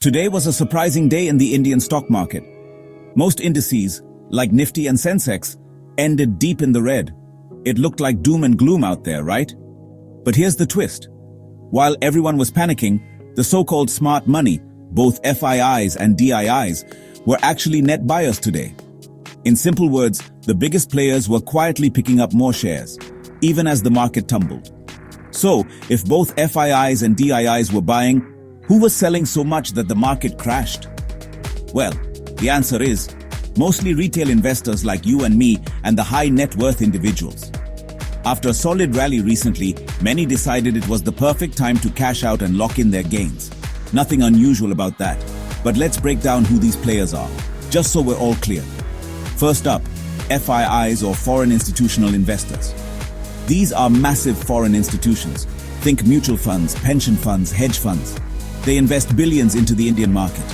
Today was a surprising day in the Indian stock market. Most indices, like Nifty and Sensex, ended deep in the red. It looked like doom and gloom out there, right? But here's the twist. While everyone was panicking, the so-called smart money, both FIIs and DIIs, were actually net buyers today. In simple words, the biggest players were quietly picking up more shares, even as the market tumbled. So, if both FIIs and DIIs were buying, who was selling so much that the market crashed? Well, the answer is, mostly retail investors like you and me and the high net worth individuals. After a solid rally recently, many decided it was the perfect time to cash out and lock in their gains. Nothing unusual about that. But let's break down who these players are, just so we're all clear. First up, FIIs or foreign institutional investors. These are massive foreign institutions. Think mutual funds, pension funds, hedge funds. They invest billions into the Indian market.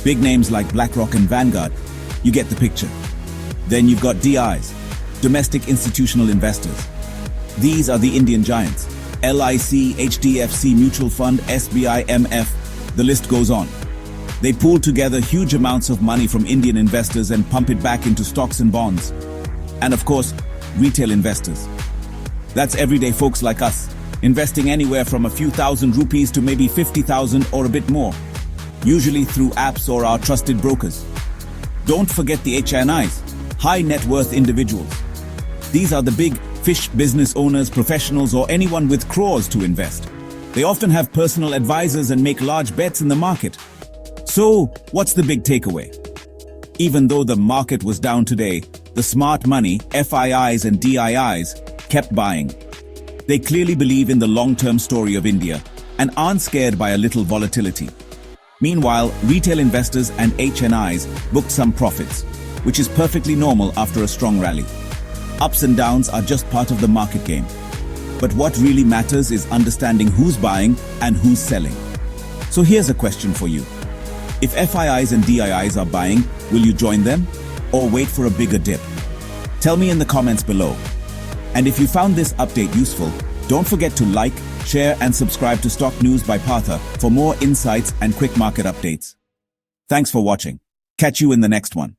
Big names like BlackRock and Vanguard. You get the picture. Then you've got DIs, domestic institutional investors. These are the Indian giants. LIC, HDFC Mutual Fund, SBI, MF. The list goes on. They pool together huge amounts of money from Indian investors and pump it back into stocks and bonds. And of course, retail investors. That's everyday folks like us, investing anywhere from a few thousand rupees to maybe 50,000 or a bit more, usually through apps or our trusted brokers. Don't forget the HNIs, high net worth individuals. These are the big fish business owners, professionals, or anyone with crores to invest. They often have personal advisors and make large bets in the market. So, what's the big takeaway? Even though the market was down today, the smart money, FIIs and DIIs, kept buying. They clearly believe in the long-term story of India and aren't scared by a little volatility. Meanwhile, retail investors and HNIs booked some profits, which is perfectly normal after a strong rally. Ups and downs are just part of the market game. But what really matters is understanding who's buying and who's selling. So here's a question for you. If FIIs and DIIs are buying, will you join them or wait for a bigger dip? Tell me in the comments below. And if you found this update useful, don't forget to like, share and subscribe to Stock News by Partha for more insights and quick market updates. Thanks for watching. Catch you in the next one.